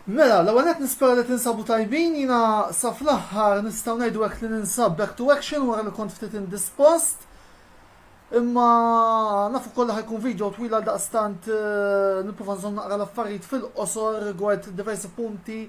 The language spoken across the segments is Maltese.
Mela, l-ewwel qed nispera li tinsabu tajbin, jiena sa fl-aħħar nistgħu ngħidu hekk li ninsab back to action wara li kont ftit indispost. Imma nafu kollha ħajkun video twil għal daqstant nipprova nżomm naqra l-affarijiet fil-qosor rigward diversi punti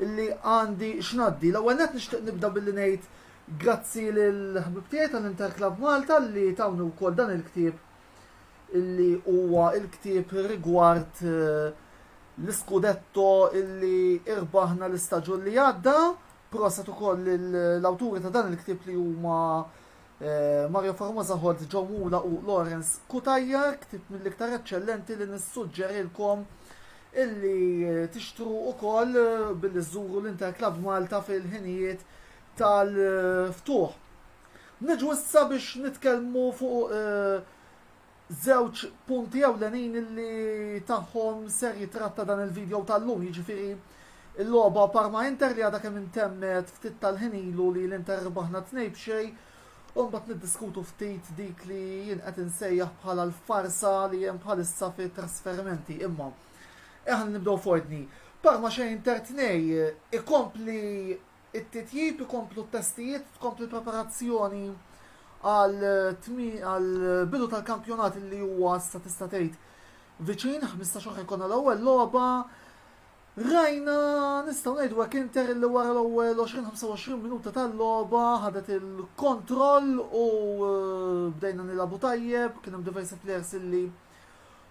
li għandi x'ngħaddi. L-ewwel qed nixtieq nibda billi ngħid grazzi lil ħbib tiegħi tal-Interclub Malta li tawni wkoll dan il-ktieb illi huwa il-ktieb rigward l-iskudetto illi irbaħna l-istaġun li għadda. Proset ukoll l-awturi ta' dan il-ktieb li huma Mario Formosa Holt, Joe Mula u Lawrence Kutajjar, ktib mill-iktar eccellenti li nissuġġerilkom illi tixtru ukoll billi żżuru l-Interclub Malta fil-ħinijiet tal-ftuħ. Niġu issa biex nitkellmu fuq żewġ punti ewlenin illi tagħhom ser jitratta dan il-video tal-lum, jiġifieri il-logħba Parma Inter li għadha kemm intemmet ftit tal-ħinilu li l-Inter rebaħna 2-0. U mbagħad niddiskutu ftit dik li jien qed insejjaħ bħala l-farsa li hemm bħalissa fit-trasferimenti. Imma eħan nibdew fordni. Parma xejn Inter 2 ikompli it-titjib, ikomplu t-testijiet, tkompli preparazzjoni għal bidu tal-kampjonat li huwa sa tista' tgħid viċin, 15 oħra jkollna l-ewwel logħba. Rajna nistgħu ngħidu hekk Inter li wara l-ewwel 20-25 minuta tal-logħba ħadet il-kontroll u bdejna nilagħbu tajjeb, kien hemm diversi players illi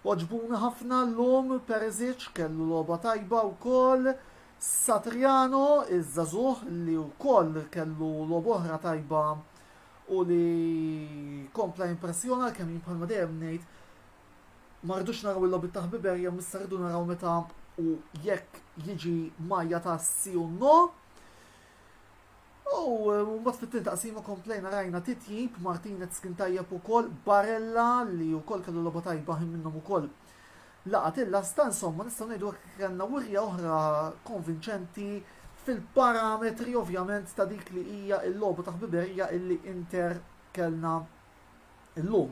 oġbuna ħafna llum. Perisic kellu logħba tajba wkoll, Satriano iż-żagħżugħ li wkoll kellu logħba oħra tajba u li kompla impressjona kemm jien bħalma dejjem ngħid ma rridux naraw il-logħbi ta' ħbiberja missa rridu naraw meta u jekk jiġi majja ta' si u no. U mbagħad fit-tien taqsima komplejna rajna titjib, Martinez kien tajjeb ukoll, Barella li wkoll kellu logħba tajba minnhom ukoll laqat il-lasta. Insomma nistgħu ngħidu hekk kellna wirja oħra konvinċenti fil-parametri ovvjament ta' dik li hija l-logħba ta' ħbiberija illi Inter kellna llum.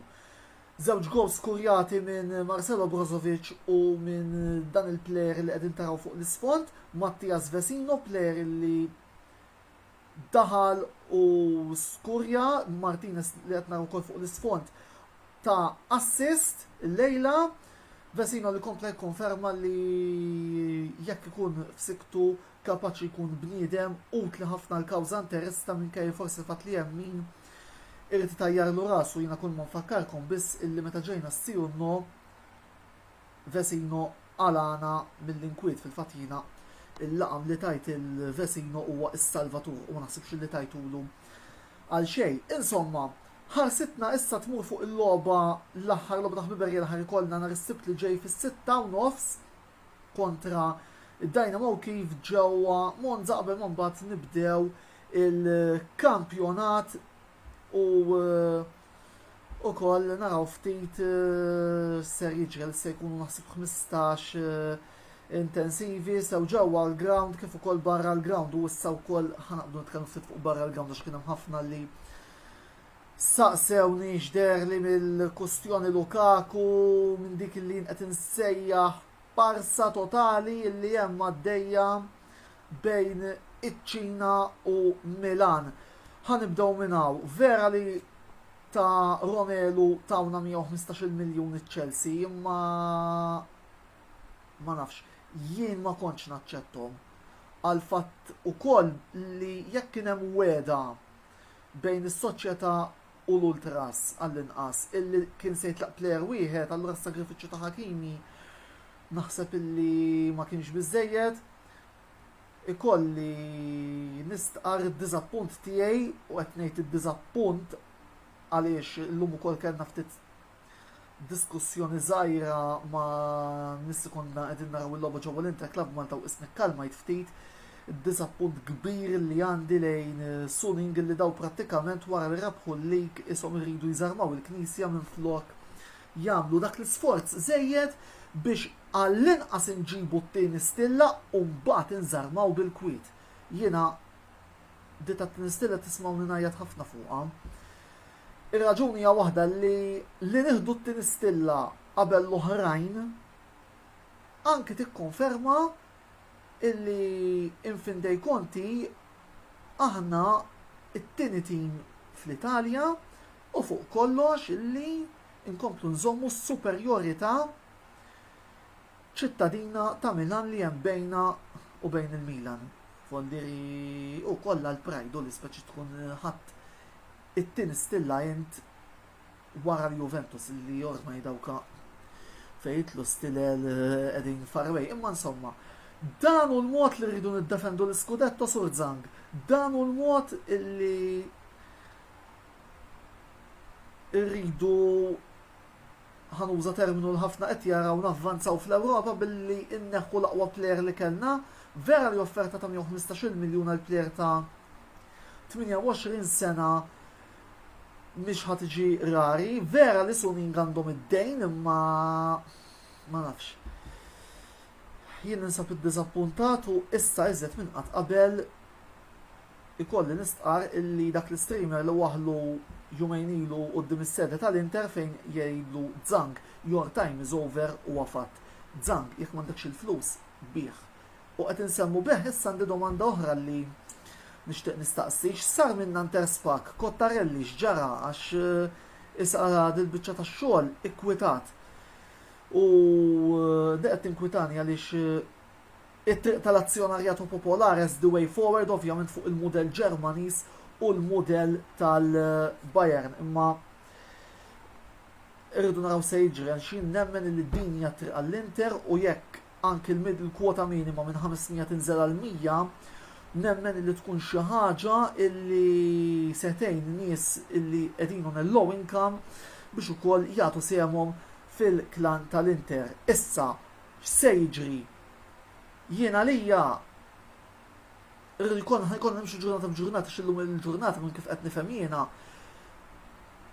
Żewġ gols skurjati minn Marcelo Brozovic u minn dan il-plejer li qegħdin taraw fuq l-isfond, Mattias Vecino, plejer li daħal u skurja, Martinez li qed naraw ukoll fuq l-isfond ta' assist il-lejla. Vecino li kompla jikkonferma li jekk ikun f'siktu kapaċi jkun bniedem utli ħafna l-kawża interista minkejja forsi fatt li hemm min irrid tajjar lu rasu. Jiena kull ma nfakkarkom biss illi meta ġejna s-siju no Vecino għalana mill-inkwiet fil-fatt jiena il-laqam li tajt il-Vecino huwa s-salvatur u ma naħsibx li tajtulu għal xejn. Insomma, ħarsitna issa tmur fuq il-logħba l-aħħar logħba ta' ħbiberja l-aħħar ikollna nhar is-sibt li ġej fis-6:30 kontra id-Dynamo Kiev ġewwa Monza qabel ma mbagħad nibdew il-kampjonat u koll naraw ftit ser jiġri se jkunu naħseb 15 intensivi sew ġewwa l-ground kif ukoll barra l-ground u issa wkoll ħanaqbdu nitkellmu ftit fuq barra l-ground għax kien hemm ħafna li saqsewni x'der li mill-kustjoni Lukaku minn dik li qed insejjaħ parsa totali li hemm għaddejja bejn iċ-Ċina u Milan. Ħanibdew minnaw, vera li ta' Romelu tawna 115 miljun iċ-Chelsea, imma ma nafx, jien ma kontx naċċettom għal fatt ukoll li jekk kien hemm weda bejn is-soċjetà u l-ultras għall-inqas illi kien se jitlaq plejer wieħed, allura s-sagrifiċċju ta' Hakimi naħseb illi ma kienx biżżejjed. Ikolli nistqar id-diżappunt tiegħi u qed ngħid id-diżappunt għaliex illum ukoll kellna ftit diskussjoni żgħira ma' nies konna qegħdin naraw il-logħba ġewwa l-Interclub Malta u ismek kalmajt ftit id-diżappunt kbir li għandi lejn Suning li daw prattikament wara li rabħu l-lig ishom iridu jżarmaw il-Knisja minflok jagħmlu dak l-isforz żejjed biex għall-inqas inġibu t-tieni stilla u mbagħad inżarmaw Ir-raġuni hija waħda li nieħdu t-tieni stilla qabel l-oħrajn anke tikkonferma illi in fin dei konti aħna it-tieni tim fl-Italja u fuq kollox illi inkomplu nżommu s-superjorità ċittadina ta' Milan li hemm bejna u bejn il-Milan. Fondiri u kollha l-prajdu li speċi tkun ħadd it-tieni stilla jent wara l-Juventus li ormai dawka fejtlu stilel qegħdin farwej. Imma insomma, dan hu l-mod li rridu niddefendu l-iskudetto sur Zang. Dan hu l-mod illi rridu ħanuża terminu l-ħafna qed jaraw navvanzaw fl-Ewropa billi inneħħu l-aqwa plejer li kellna. Vera li offerta ta' 115 miljun għal plejer ta' 28 sena mhix ħatiġi rari. Vera li Suning għandhom id-dejn imma ma nafx. Jien ninsab id-diżappuntat u issa iżjed minn qatt qabel ikolli nistqar illi dak l-streamer li waħlu jumejn ilu qudiem is-sede tal-Inter fejn jgħidlu Zang, your time is over u għafat. Zang, jekk m'għandekx il-flus, bih. U qed insemmu beħ issa għandi domanda oħra li nixtieq nistaqsi x'sar minn Interspak, Cottarelli x'ġara għax issa dil-biċċa tax-xogħol ikkwitat. U deqgħet tinkwitani għaliex it-triq tal-azzjonarjatu popolari as the way forward ovvjament fuq il-mudell Ġermaniż u l-mudell tal-Bayern. Imma irridu naraw se jiġri għal xin nemmen li din hija triq għall-Inter u jekk anki l-kwota minima minn 500 tinżel għal 100, nemmen li tkun xi ħaġa illi setejn nies illi qegħdin on low income biex ukoll jagħtu sehemhom fil-klan tal-Inter. Issa x'se jiġri? Jiena lija ħajkun nimxu ġurnata b'ġurnata xillum il-ġurnata minn kif qed nifhem jiena.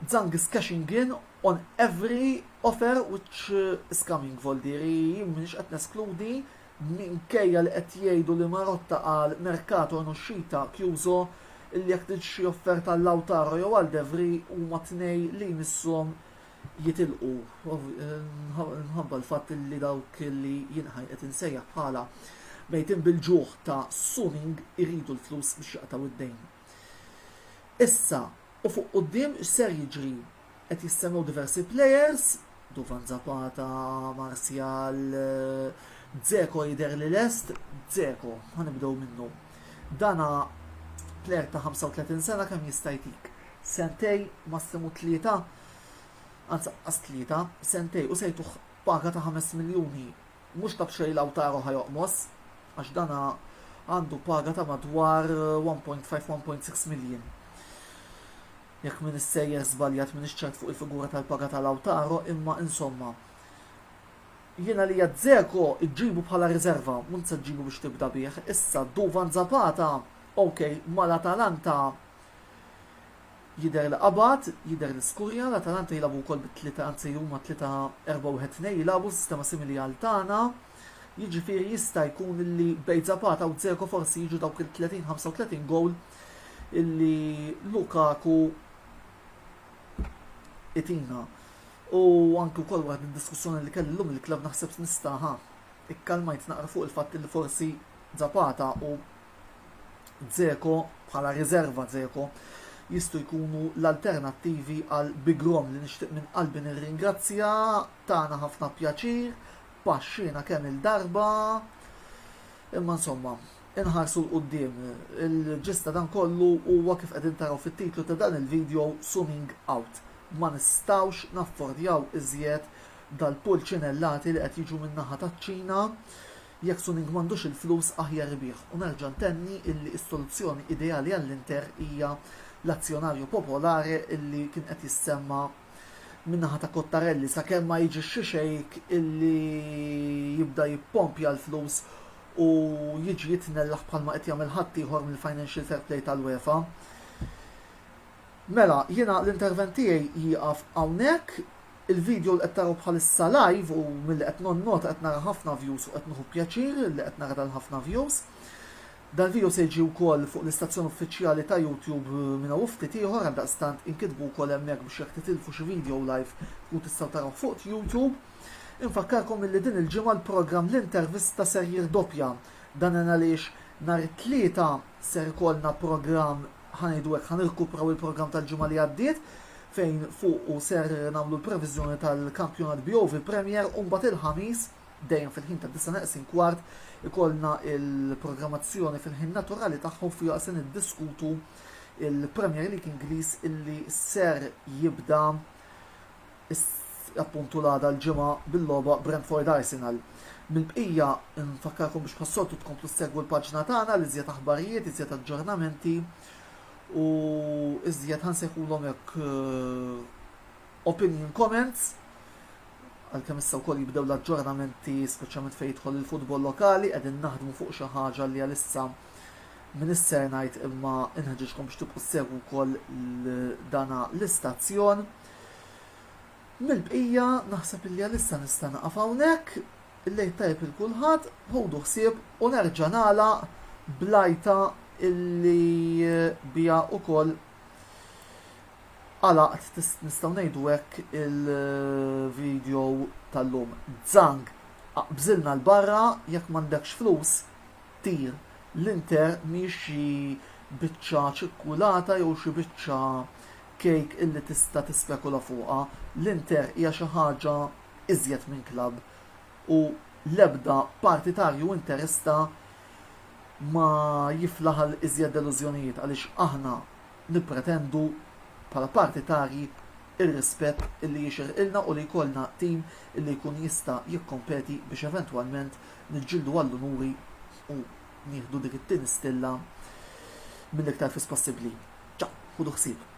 Zang is cashing in on every offer which is coming voldiri, minix qed neskludi minkejja li qed jgħidu li Marotta għal merkato uscita chiuso illi jekk tiġi xi offerta għal Lautaro jew għal Devri huma tnej li jmisshom jitilqu. Nħabba l-fatt li dawk li jinħaj qed insejjaħ bħala bejtin bil-ġuħ ta' Suning iridu l-flus biex jaqtaw id-dejn. Issa, u fuq qudiem x'ser jiġri qed jissemmew diversi players, Duvan Zapata, Martial, Dzeko jidher li lest, Dzeko, ħanibdew minnu. Dana player ta' 35 sena kemm jista' jtik. Sentej massimu 3, anzi qas 3, sentej u sejtuh paga ta' 5 miljuni. Mhux ta' b'xejn Lautaro ħajoqmos, għax dana għandu paga ta' madwar 1.5-1.6 miljon. Jekk minn is-sejjer żbaljat minn ixċert fuq il-figura tal-paga ta' Lautaro, imma insomma. Jiena li Dzeko iġġibu bħala riserva, mhux se tġibu biex tibda bih. Issa Duvan Zapata, okej, mal-Atalanta jidher li qabad, jidher li skurja, l-Atalanta jilabu wkoll bit-3, anzi huma 3-4-2 jilabu sistema simili għal tagħna. Jiġifieri jista' jkun illi bejn Zapata u Dzeko forsi jiġu dawk il-30-35 gowl illi Lukaku itina. U anke wkoll wara id-diskussjoni li kelli llum il-klabb naħseb nistaħa ikkalmajt naqra fuq il-fatt li forsi Zapata u Dzeko bħala riserva Dzeko jistgħu jkunu l-alternattivi għal Big Rom li nixtieq minn qalbi nirringrazzja, tagħna ħafna pjaċir, baxxina kemm il-darba, imma insomma, inħarsu l-qoddim. Il-ġista dan kollu huwa kif qegħdin taraw fit-titlu ta' dan il-video Suning out. Ma nistawx naffordjaw iżjed dal-pull ċinellati li qed jiġu min-naħa taċ-Ċina jekk Suning m'għandux il-flus aħjar ribieħ. U nerġa' ntenni illi s-soluzzjoni ideali għall-Inter hija l-azzjonarju popolari illi kien qed jissemma min-naħa ta' Cottarelli sakemm ma jiġi xi xejk illi jibda jippompja l-flus u jiġi jitnellaħ bħalma qed jagħmel ħadd ieħor mill-Financial Fair Play tal-UEFA. Mela, jiena l-intervent tiegħi jieqaf hawnhekk, il-video li qed taraw bħalissa live u milli qed nonnota qed nara ħafna views u qed nieħu pjaċir li qed nara dan ħafna views. Dan video se jiġi wkoll fuq l-istazzjon uffiċjali ta' YouTube minn hawn ftit ieħor għaldaqstant inkitbu wkoll hemmhekk biex jekk titilfu xi video live tkun tistgħu taraw fuq YouTube. Infakkarkom illi din il-ġimgħa l-programm l-intervista ser jirdoppja. Dan għaliex nhar it-tlieta ser ikollna programm ħanejdu hekk ħanirkupraw il-programm tal-ġimgħa li għaddiet fejn fuq u ser nagħmlu l-previżjoni tal-kampjonat BOV Premier u mbagħad il-ħamis dejjem fil-ħin ta' 9:15 ikollna il-programmazzjoni fil-ħin naturali tagħhom fiha se niddiskutu il-Premier League Ingliż illi ser jibda appuntu l-għada l-ġimgħa bil-logħba Brentford Arsenal. Mill-bqija nfakkarkom biex bħassoltu tkomplu segwu l-paġna tagħna li iżjed aħbarijiet, iżjed aġġornamenti u iżjed ħansejħulhom hekk opinion comments għalkemm issa wkoll jibdew l-aġġornamenti speċjalment fejn jidħol il-futbol lokali qegħdin naħdmu fuq xi ħaġa li għalissa minn isser ngħid imma inħeġġeġkom biex tibqgħu segwu wkoll dana l-istazzjon. Mill-bqija naħseb illi għalissa nista' naqaf hawnhekk il-lejl tajb il-kulħadd ħodu ħsieb u nerġa' nagħlaq blajta illi bija wkoll għalaqt nistgħu ngħidu hekk il-video tal-lum. Zang bżilna l-barra jekk m'għandekx flus tir l-Inter mhix xi biċċa ċikkulata jew xi biċċa kejk illi tista' tispekula fuqha. L-Inter hija xi ħaġa iżjed minn klabb u l-ebda partitarju interista ma jiflaħal iżjed delużjonijiet għaliex aħna nippretendu bħala partitarji ir-rispett illi jixirqilna u li jkollna tim illi jkun jista' jikkompeti biex eventwalment niġġieldu għall-unuri u nieħdu dik it-tieni stilla mill-iktar fis possibbli. Ċa, ħudu ħsieb.